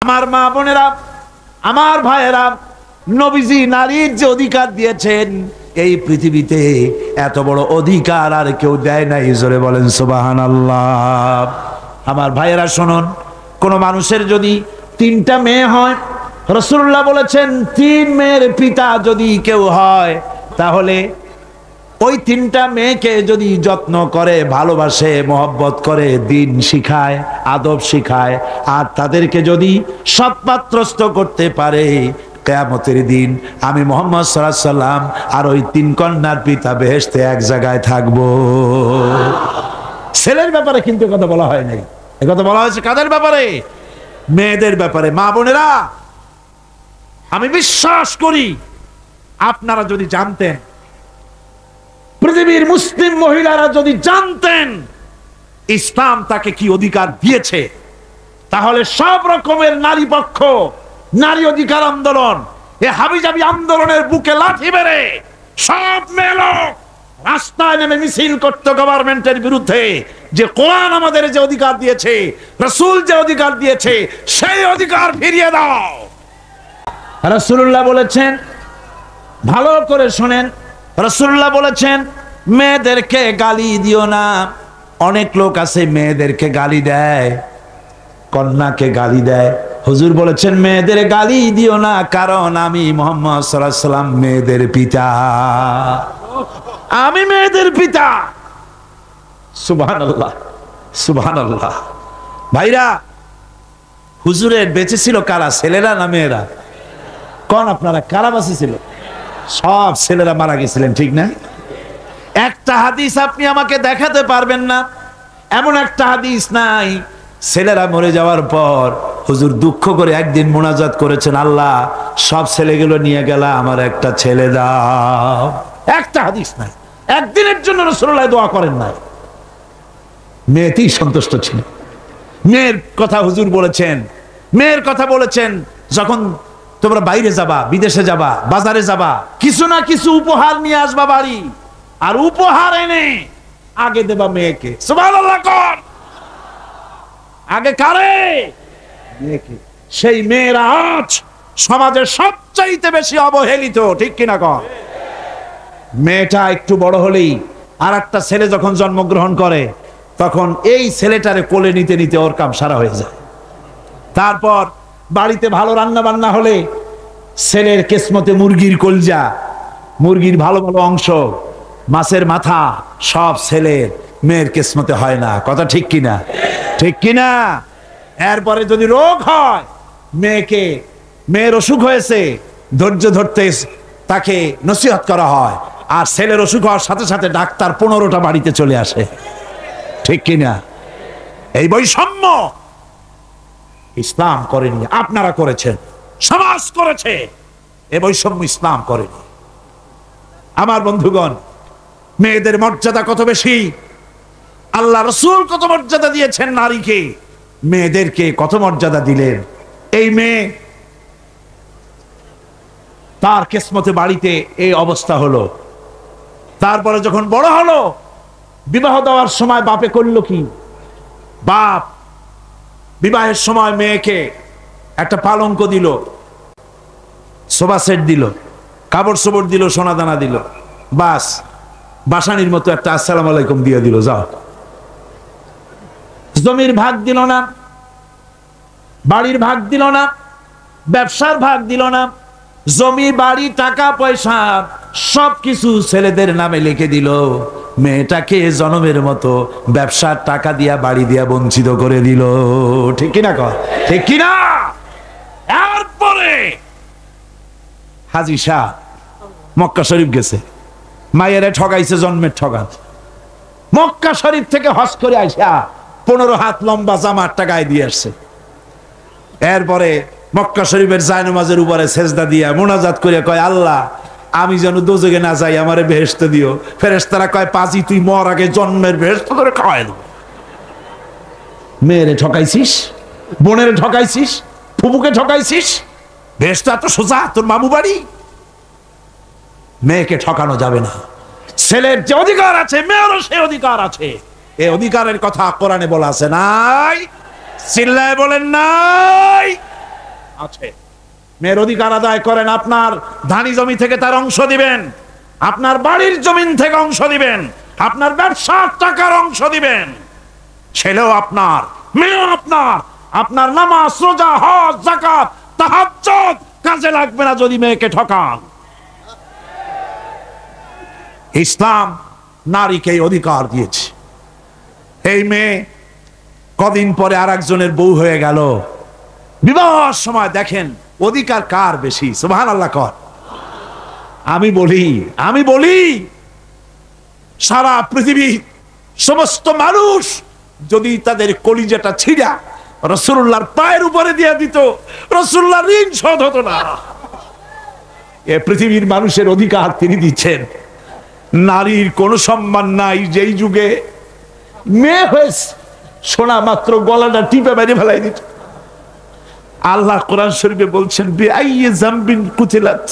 আমার মা বোনেরা, আমার ভাইয়েরা, নবীজি নারীর যে অধিকার দিয়েছেন, এই পৃথিবীতে এত বড় অধিকার আর কেউ দেয় নাই। জোরে বলেন সুবহানাল্লাহ। আমার ভাইয়েরা শুনুন, কোন মানুষের যদি 3টা মেয়ে হয়, রাসূলুল্লাহ বলেছেন 3 মেয়ের পিতা যদি কেউ হয়, তাহলে ওই 3টা মেয়েকে যদি যত্ন করে, ভালোবাসে, মহব্বত করে, দ্বীন শিখায়, আদব শিখায়, আর তাদেরকে যদি সৎপাত্রস্থ করতে পারে, কিয়ামতের দিন আমি মুহাম্মদ সাল্লাল্লাহু আলাইহি সাল্লাম আর ওই 3 কন্যার পিতা বেহেশতে এক জায়গায় থাকবো। ছেলের ব্যাপারে কিন্তু কথা বলা হয় নাই, এই কথা বলা হয়েছে কাদের ব্যাপারে? মেয়েদের ব্যাপারে। মা বোনেরা, আমি বিশ্বাস করি আপনারা যদি জানতেন, পৃথিবীর মুসলিম মহিলারা যদি জানতেন ইসলাম তাকে কি অধিকার দিয়েছে, তাহলে সব রকমের নারী পক্ষ, নারী অধিকার আন্দোলন, এই হাবিজাবি আন্দোলনের বুকে লাঠি মেরে সব মেলো রাস্তায় নেমে মিছিল করতে গভর্নমেন্টের বিরুদ্ধে, যে কোরআন আমাদের যে অধিকার দিয়েছে, রাসূল যে অধিকার দিয়েছে, সেই অধিকার ফিরিয়ে দাও। রাসূলুল্লাহ বলেছেন, ভালো করে শুনেন, রাসূলুল্লাহ বলেছেন মেয়েদেরকে গালি দিও না। অনেক লোক আছে মেয়েদেরকে গালি দেয়, কন্যাকে গালি দেয়। হুজুর বলেছেন মেয়েদের গালি দিও না, কারণ আমি মুহাম্মদ সাল্লাল্লাহু আলাইহি সাল্লাম মেয়েদের পিতা, আমি মেয়েদের পিতা। সুবহানাল্লাহ, সুবহানাল্লাহ। ভাইরা, হুজুরের বেঁচে ছিল কারা, ছেলেরা না মেয়েরা? কোন আপনারা কারা বেঁচে ছিল? সব ছেলেরা মারা গেছিলেন, ঠিক না? একটা হাদিস আপনি আমাকে দেখাতে পারবেন না, এমন একটা হাদিস নাই ছেলেরা মরে যাওয়ার পর হুজুর দুঃখ করে একদিন মুনাজাত করেছেন, আল্লাহ সব ছেলেগুলো নিয়ে গেলা, আমার একটা ছেলে দাও। একটা হাদিস নাই, একদিনের জন্য রাসূলুল্লাহ দোয়া করেন নাই। মেয়েতেই সন্তুষ্ট ছিল। মেয়ের কথা হুজুর বলেছেন, মেয়ের কথা বলেছেন, যখন তোমরা বাইরে যাবা, বিদেশে যাবা, বাজারে যাবা, কিছু না কিছু উপহার নিয়ে আসবা বাড়ি, আর উপহার এনে আগে দেবা মেয়েকে। সুবহানাল্লাহ কর। আগে কারে? মেয়েকে। সেই মেয়েরা আজ সমাজের সবচাইতে বেশি অবহেলিত, ঠিক কিনা কর? মেয়েটা একটু বড় হলেই আর একটা ছেলে যখন জন্মগ্রহণ করে, তখন এই ছেলেটারে কোলে নিতে নিতে ওর কাম সারা হয়ে যায়। তারপর বাড়িতে ভালো রান্না বান্না হলে ছেলের কিসমতে মুরগির কলজা, মুরগির ভালো ভালো অংশ, মাছের মাথা, সব ছেলের, মেয়ের কিসমতে হয় না। কথা ঠিক কিনা? ঠিক কিনা? এরপরে যদি রোগ হয়, মেয়ের অসুখ হয়েছে, ধৈর্য ধরতে তাকে নসিহত করা হয়, আর ছেলের অসুখ হওয়ার সাথে সাথে ডাক্তার 15টা বাড়িতে চলে আসে, ঠিক কিনা? এই বৈষম্য ইসলাম করেনি, আপনারা করেছেন, সমাজ করেছে। এই বৈষম্য ইসলাম করেনি। আমার বন্ধুগণ, মেয়েদের মর্যাদা কত বেশি, আল্লাহ রাসূল কত মর্যাদা দিয়েছেন নারীকে, মেয়েদেরকে কত মর্যাদা দিলেন। এই মেয়ে, তার কিসমতে বাড়িতে এই অবস্থা হলো। তারপরে যখন বড় হলো, বিবাহ দেওয়ার সময় বাপে করলো কি? বাপ বিবাহের সময় মেয়েকে একটা পালঙ্ক দিল, সোফা সেট দিল, কাপড় চোপড় দিল, সোনা দানা দিল, বাস বাসানির মতো একটা আসসালামু আলাইকুম দিয়ে দিল, যাও। জমির ভাগ দিল না, বাড়ির ভাগ দিল না, ব্যবসার ভাগ দিল না, জমি বাড়ি টাকা পয়সা সবকিছু ছেলেদের নামে লিখে দিল। মেয়েটাকে জনমের মতো ব্যবসার টাকা দিয়া, বাড়ি দিয়া বঞ্চিত করে দিল, ঠিক কিনা কর? ঠিক কিনা? এরপরে হাজী শাহ মক্কা শরীফ গেছে, মায়েরা ঠগাইছে, জন্মের ঠগান। মক্কা শরীফ থেকে হজ করে আইসা 15 হাত লম্বা জামা একটা গায়ে দিয়ে আসছে। এরপরে মক্কা শরীফের জায়নামাজের উপরে সেজদা দিয়া মুনাজাত করে কয়, আল্লাহ আমি যেন দোজখে না যাই, আমারে বেহেশত দিও। ফেরেশতারা কয়, পাজি তুই মর আগে জন্মের বেহেশত করে খাওয়াই দেব। মেয়েরে ঠকাইছিস, বোনের ঠকাইছিস, ফুপুকে ঠকাইছিস, বেহেশত এত সোজা তোর মামু বাড়ি? মেয়েকে ঠকানো যাবে না। ছেলের যে অধিকার আছে, মেয়েরও সে অধিকার আছে। এই অধিকারের কথা কোরআনে বলা আছে, নাই? চিল্লায় বলেন নাই? আছে। মেয়ের অধিকার আদায় করেন, আপনার ধানি জমি থেকে তার অংশ দিবেন, আপনার বাড়ির জমিন থেকে অংশ দিবেন, আপনার ব্যবসার টাকার অংশ দিবেন। ছেলেও আপনার, মেয়েও আপনার। আপনার নামাজ, রোজা, হজ, যাকাত, তাহাজ্জুদ কাজে লাগবে না যদি মেয়েকে ঠকান। ইসলাম নারীকে এই অধিকার দিয়েছে। এই মেয়ে কদিন পরে আর একজনের বউ হয়ে গেল। বিবাহের সময় দেখেন অধিকার কার বেশি? সুবহানাল্লাহ কর। আমি বলি সারা পৃথিবী সমস্ত মানুষ যদি তাদের কলিজাটা ছিঁড়া রাসূলুল্লাহর পায়ের উপরে দিয়ে দিত, রাসূলুল্লাহ ঋণ শোধ হতো না। এ পৃথিবীর মানুষের অধিকার তিনি দিচ্ছেন। নারীর কোনো সম্মান নাই। যেই যুগে মেয়ে হয়েছে শোনা মাত্র গলাটা টিপে মেরে ফেলাই দিত। আল্লাহ কোরআন শরীফে বলছেন বিআইয়ি যামবিন কুতিলাত,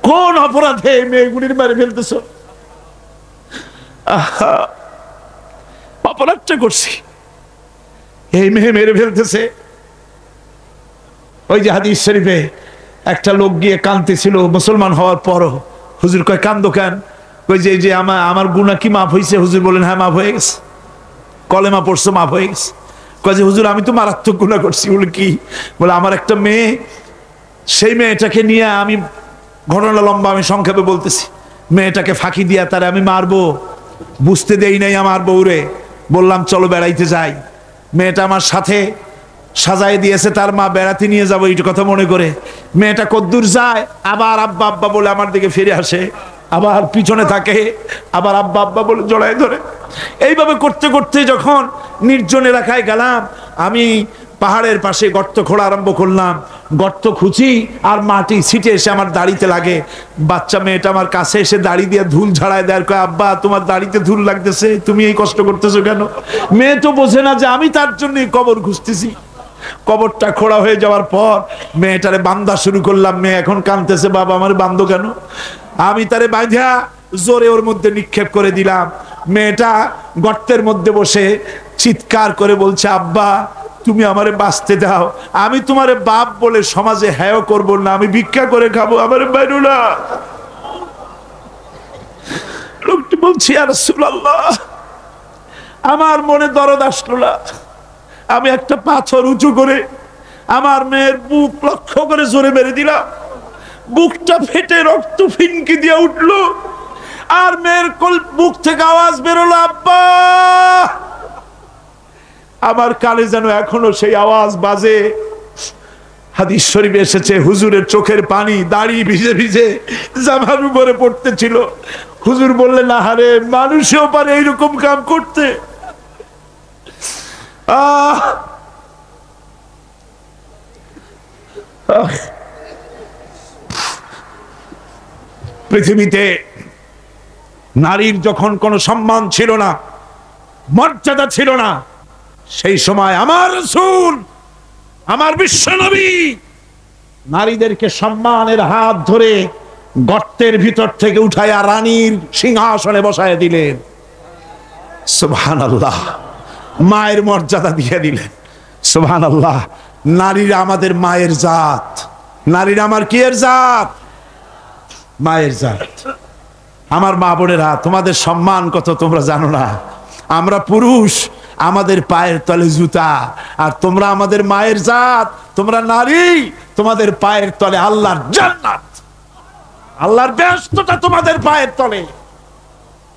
কোন অপরাধে মেয়েগুলির মেরে ফেলতেছ? অপরাধটা করছি, এই মেয়ে মেরে ফেলতেছে। ওই যে হাদিস শরীফে একটা লোক গিয়ে কাঁদতেছিল মুসলমান হওয়ার পরও। হুজুর কয় কান্দো কেন? ওই যে আমার গুনাহ কি মাফ হয়েছে? হুজুর বলেন হ্যাঁ মাফ হয়ে গেছে, কলেমা পড়ছো মাফ হয়ে গেছে। কয় যে হুজুর আমি তো মারাত্মক গুনাহ করছি। বলে কি? বলে আমার একটা মেয়ে, সেই মেয়েটাকে নিয়ে আমি, ঘটনা লম্বা, আমি সংক্ষেপে বলতেছি, মেয়েটাকে ফাঁকি দিয়া তারে আমি মারবো, বুঝতে দেই নাই আমার বউরে। বললাম চলো বেড়াইতে যাই। মেয়েটা আমার সাথে সাজায় দিয়েছে তার মা, বেড়াতে নিয়ে যাবো এই কথা মনে করে। মেয়েটা কদ্দূর যায়, আবার আব্বা আব্বা বলে আমার দিকে ফিরে আসে, আবার পিছনে থাকে, আবার আব্বা আব্বা বলে জড়ায় ধরে। এইভাবে করতে করতে যখন নির্জন এলাকায় গেলাম, আমি পাহাড়ের পাশে গর্ত খোঁড়া আরম্ভ করলাম। গর্ত খুঁজি আর মাটি ছিটে এসে আমার দাড়িতে লাগে। বাচ্চা মেয়েটা আমার কাছে এসে দাড়ি দিয়ে ধুল ঝাড়ায় দেয়, কয় আব্বা তোমার দাড়িতে ধুল লাগতেছে, তুমি এই কষ্ট করতেছো কেন? মেয়ে তো বোঝে না যে আমি তার জন্য কবর খুঁজতেছি। কবরটা খোঁড়া হয়ে যাওয়ার পর মেয়েটারে বান্ধা শুরু করলাম। মেয়ে এখন কাঁদতেছে, বাবা আমার বান্ধো কেন? আমি তারে বাঁধা জোরে ওর মধ্যে নিক্ষেপ করে দিলাম। মেয়েটা গর্তের মধ্যে বসে চিৎকার করে বলছে, আব্বা তুমি আমারে বাঁচতে দাও, আমি তোমারে বাপ বলে সমাজে হেয় করব না, আমি ভিক্ষা করে খাবো, আমারে বাইরো না। লোকটি বলছি ইয়া রাসূলুল্লাহ, আমার মনে দরদ আসলো না। আমি একটা পাথর উঁচু করে আমার মেয়ের বুক লক্ষ্য করে জোরে মেরে দিলাম। বুকটা ফেটে রক্ত ফিনকি দিয়ে উঠলো, আর মেয়ের বুক থেকে আওয়াজ বেরোলো আব্বা। আমার কানে যেন এখনো সেই আওয়াজ বাজে। হাদিস শরীফে এসেছে হুজুরের চোখের পানি দাড়ি ভিজে ভিজে জামার উপরে পড়তেছিল। হুজুর বললেন আহারে, মানুষেও পারে এইরকম কাম করতে। পৃথিবীতে নারীর যখন কোনো সম্মান ছিল না, মর্যাদা ছিল না, সেই সময় আমার রাসূল, আমার বিশ্বনবী নারীদেরকে সম্মানের হাত ধরে গর্তের ভিতর থেকে উঠাইয়া রানীর সিংহাসনে বসায় দিলেন। সুবহানাল্লাহ, মায়ের মর্যাদা দিয়ে দিলেন। সুবহানাল্লাহ, নারীরা আমাদের মায়ের জাত। নারীরা আমার কি এর জাত? মায়ের জাত। আমার মা বোনেরা, তোমাদের সম্মান কত তোমরা জানো না। আমরা পুরুষ, আমাদের পায়ের তলে জুতা, আর তোমরা আমাদের মায়ের জাত। তোমরা নারী, তোমাদের পায়ের তলে আল্লাহর জান্নাত, আল্লাহর বেহেশতটা তোমাদের পায়ের তলে।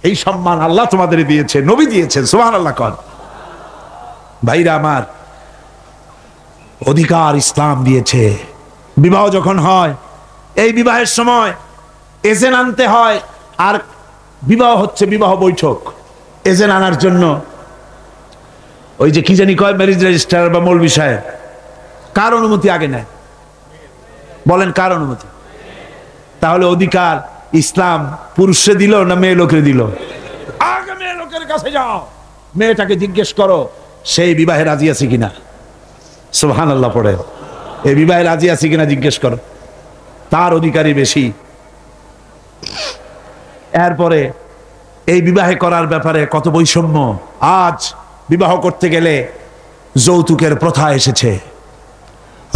এই সম্মান আল্লাহ তোমাদের দিয়েছে, নবী দিয়েছেন। সুবহানাল্লাহ কর। ভাইরা আমার, অধিকার ইসলাম দিয়েছে। বিবাহ যখন হয়, এই বিবাহের সময় এজেন্ট আনতে হয়। আর বিবাহ হচ্ছে বিবাহ বৈঠক। এজেন্ট আনার জন্য ওই যে কি জানি কয়, ম্যারেজ রেজিস্ট্রার বা মৌলবি সাহেব, কার অনুমতি আগে নেয়? বলেন কার অনুমতি? তাহলে অধিকার ইসলাম পুরুষে দিল না মেয়ে লোকের দিল? আগে মেয়ে লোকের কাছে যাও, মেয়েটাকে জিজ্ঞেস করো সেই বিবাহে রাজি আছে কিনা। সুবহানাল্লাহ পড়ে, এই বিবাহে রাজি আছে কিনা জিজ্ঞেস করো, তার অধিকারই বেশি। এরপরে এই বিবাহে করার ব্যাপারে কত বৈষম্য। আজ বিবাহ করতে গেলে যৌতুকের প্রথা এসেছে।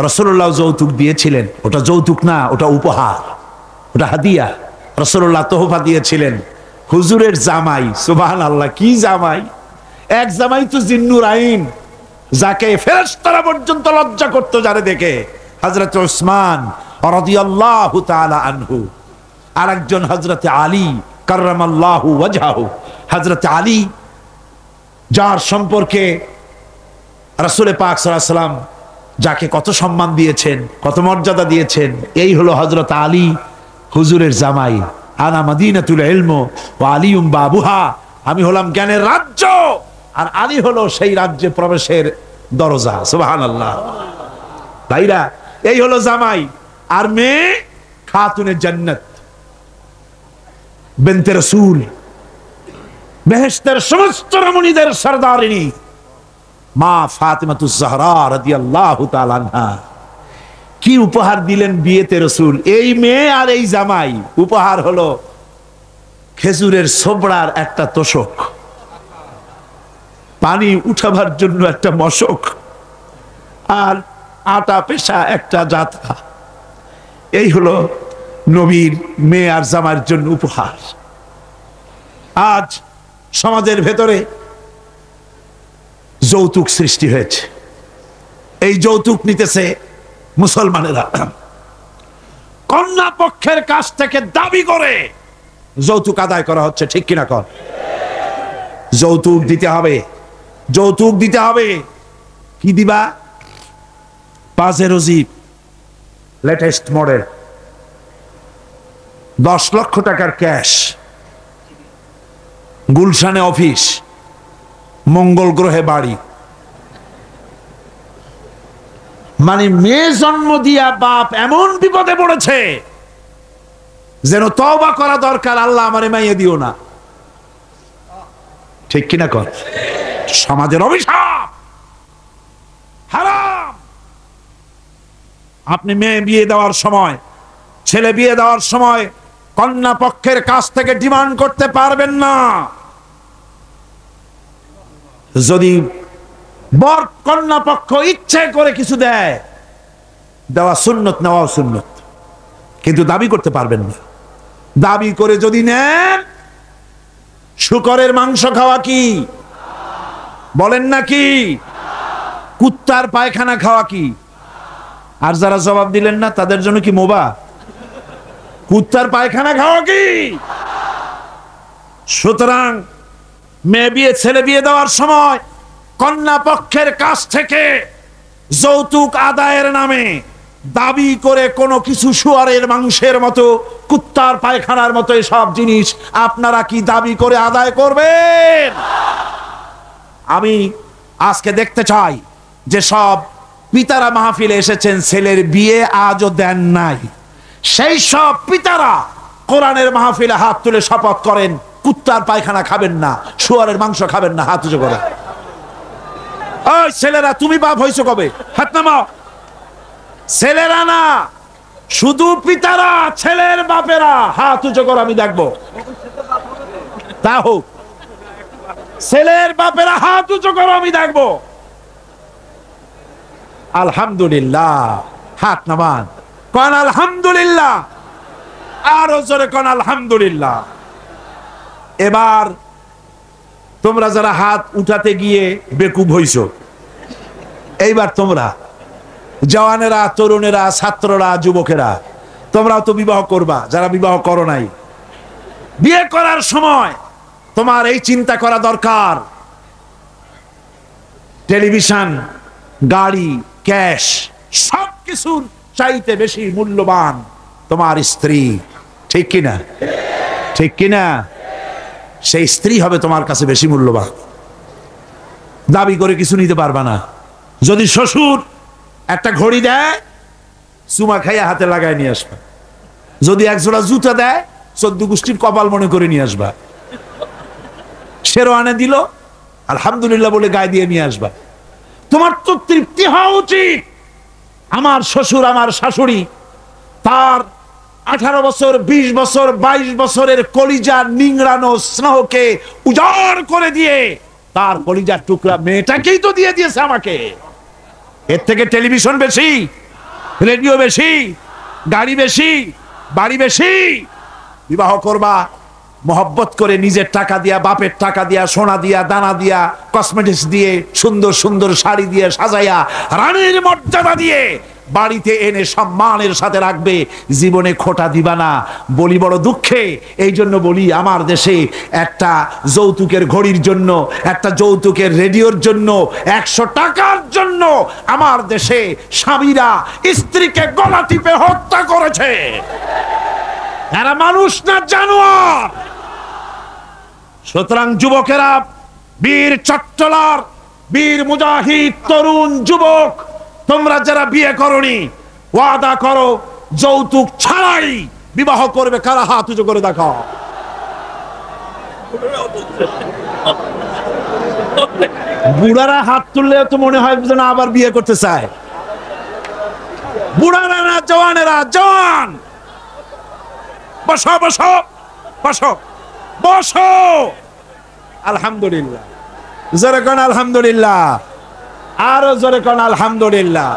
রাসূলুল্লাহ যৌতুক দিয়েছিলেন, ওটা যৌতুক না, ওটা উপহার, ওটা হাদিয়া। রাসূলুল্লাহ তোহফা দিয়েছিলেন হুজুরের জামাই। সুবহানাল্লাহ, কি জামাই! এক জামাই তো জিন্নুর আইন, যাকে ফেরেশতারা পর্যন্ত লজ্জা করত যারে দেখে, হযরত উসমান রাদিয়াল্লাহু তাআলা আনহু। আরেকজন হযরত আলী কাররামাল্লাহু ওয়াজহাহু। হযরত আলী, যার সম্পর্কে রাসূল পাক সাল্লাল্লাহু আলাইহি ওয়াসাল্লাম যাকে কত সম্মান দিয়েছেন, কত মর্যাদা দিয়েছেন, এই হলো হযরত আলী হুজুরের জামাই। আনা মাদিনাতুল ইলম ওয়া আলিউম বাবুহা, আমি হলাম জ্ঞানের রাজ্য, আর আলী হলো সেই রাজ্যে প্রবেশের দরজা। সুবহানাল্লাহ। ভাইরা, এই হলো জামাই। আর মেয়ে খাতুনে জান্নাত, বিনতে রাসূল, বেহেশতের সমস্ত রমণীদের সরদারিনী মা ফাতিমাতুজ জাহরা রাদিয়াল্লাহু তাআলা আনহা। কি উপহার দিলেন বিয়েতে রাসূল! এই মেয়ে আর এই জামাই। উপহার হলো খেজুরের ছোবড়ার একটা তোশক, পানি উঠাবার জন্য একটা মশক, আর আটা পেশা একটা জাতা। এই হলো নবীর মেয়ে আর জামাইয়ের জন্য উপহার। আজ সমাজের ভেতরে যৌতুক সৃষ্টি হয়েছে। এই যৌতুক নিতেছে মুসলমানেরা, কন্যা পক্ষের কাছ থেকে দাবি করে যৌতুক আদায় করা হচ্ছে। ঠিক কিনা কর? যৌতুক দিতে হবে, যৌতুক দিতে হবে। কি দিবা? পাজেরো জিপ, লেটেস্ট মডেল, 10 লক্ষ টাকার ক্যাশ, গুলশানে অফিস, মঙ্গল গ্রহে বাড়ি। মানে মেয়ে জন্ম দিয়া বাপ এমন বিপদে পড়েছে যেন তওবা করা দরকার, আল্লাহ আমারে মাইয়া দিও না। ঠিক কিনা কর? সমাজের অভিশাপ, হারাম। আপনি মেয়ে বিয়ে দেওয়ার সময়, ছেলে বিয়ে দেওয়ার সময় কন্যা পক্ষের কাছ থেকে ডিমান্ড করতে পারবেন না। যদি বর কন্যা পক্ষ ইচ্ছে করে কিছু দেয়, দেওয়া সুন্নত, নেওয়া সুন্নত, কিন্তু দাবি করতে পারবেন না। দাবি করে যদি নেন, শুকরের মাংস খাওয়া কি? বলেন না কি? কুত্তার পায়খানা খাওয়া কি? আর যারা জবাব দিলেন না তাদের জন্য কি মোবা? কুত্তার পায়খানা খাওয়া কি? সুতরাং মেয়ে বিয়ে, ছেলে বিয়ে দেওয়ার সময় কন্যা পক্ষের কাছ থেকে যৌতুক আদায়ের নামে দাবি করে কোনো কিছু শুয়ারের মাংসের মতো, কুত্তার পায়খানার মতো এসব জিনিস আপনারা কি দাবি করে আদায় করবেন? আমি আজকে দেখতে চাই যে সব পিতারা মাহফিলে এসেছেন, ছেলের বিয়ে আজও দেন নাই, সেই সব পিতারা কোরআনের মাহফিলে হাত তুলে শপথ করেন কুত্তার পায়খানা খাবেন না, শুয়ারের মাংস খাবেন না। হাত উঁচু করে। ওই ছেলেরা, তুমি বাপ হইছো কবে? হাত নামাও। ছেলেরা না, শুধু পিতারা, ছেলের বাপেরা হাত উঁচু করো, আমি দেখবো। তা হোক, ছেলের বাপেরা হাত উঁচু করো, আমি দেখবো। আলহামদুলিল্লাহ, হাত নামান, কোন আলহামদুলিল্লাহ, আরো জোরে কোন আলহামদুলিল্লাহ। এবার তোমরা যারা হাত উঠাতে গিয়ে বেকুব হইছো, এইবার তোমরা জওয়ানেরা, তরুণেরা, ছাত্ররা, যুবকেরা, তোমরাও তো বিবাহ করবা, যারা বিবাহ করো নাই। বিয়ে করার সময় তোমার এই চিন্তা করা দরকার, টেলিভিশন, গাড়ি, ক্যাশ, সবকিছুর চাইতে বেশি মূল্যবান তোমার স্ত্রী। ঠিক কিনা? ঠিক কিনা? সেই স্ত্রী হবে তোমার কাছে বেশি মূল্যবান। দাবি করে কিছু নিতে পারবা না। যদি শ্বশুর একটা ঘড়ি দেয়, চুমা খাইয়া হাতে লাগায় নিয়ে আসবা। যদি একজোড়া জুতা দেয়, 14 গোষ্ঠীর কপাল মনে করে নিয়ে আসবা। শেরওয়ানে দিল, আলহামদুলিল্লাহ বলে গায়ে দিয়ে নিয়ে আসবা। তোমার তো তৃপ্তি হওয়া উচিত। আমার শ্বশুর, আমার শাশুড়ি, তার 18 বছর, 20 বছর, 22 বছরের কলিজা নিংড়ানো স্নেহকে উজাড় করে দিয়ে তার কলিজার টুকরা মেয়েটাকেই তো দিয়ে দিয়েছে আমাকে। এর থেকে টেলিভিশন বেশি? রেডিও বেশি, গাড়ি বেশি, বাড়ি বেশি। বিবাহ করবা মহব্বত করে, নিজের টাকা দিয়া, বাপের টাকা দিয়া, সোনা দিয়া, দানা দিয়া, কসমেটিক্স দিয়ে, সুন্দর সুন্দর শাড়ি দিয়ে সাজাইয়া, রানীর মর্যাদা দিয়ে বাড়িতে এনে সম্মানের সাথে রাখবে। জীবনে খোটা দিবা না। বলি বড় দুঃখে, এই জন্য বলি আমার দেশে একটা যৌতুকের ঘড়ির জন্য, একটা যৌতুকের রেডিওর জন্য, 100 টাকার জন্য আমার দেশে স্বামীরা স্ত্রীকে গলা টিপে হত্যা করেছে। এরা মানুষ না জানোয়ার। সুতরাং যুবকেরা, বীর চট্টলার, বীর মুজাহিদ, তরুণ যুবক, তোমরা যারা বিয়ে করনি, ওয়াদা করো যৌতুক ছাড়াই বিবাহ করবে। কারা হাত উঁচু করে দেখাও। বুড়ারা হাত তুললে তো মনে হয় যেন আবার বিয়ে করতে চায়। বুড়ারা না, জওয়ানেরা। জওয়ান বসো বসো বসো বসো। আলহামদুলিল্লাহ। জোরে কোন আলহামদুলিল্লাহ। আরো জোরে কোন আলহামদুলিল্লাহ।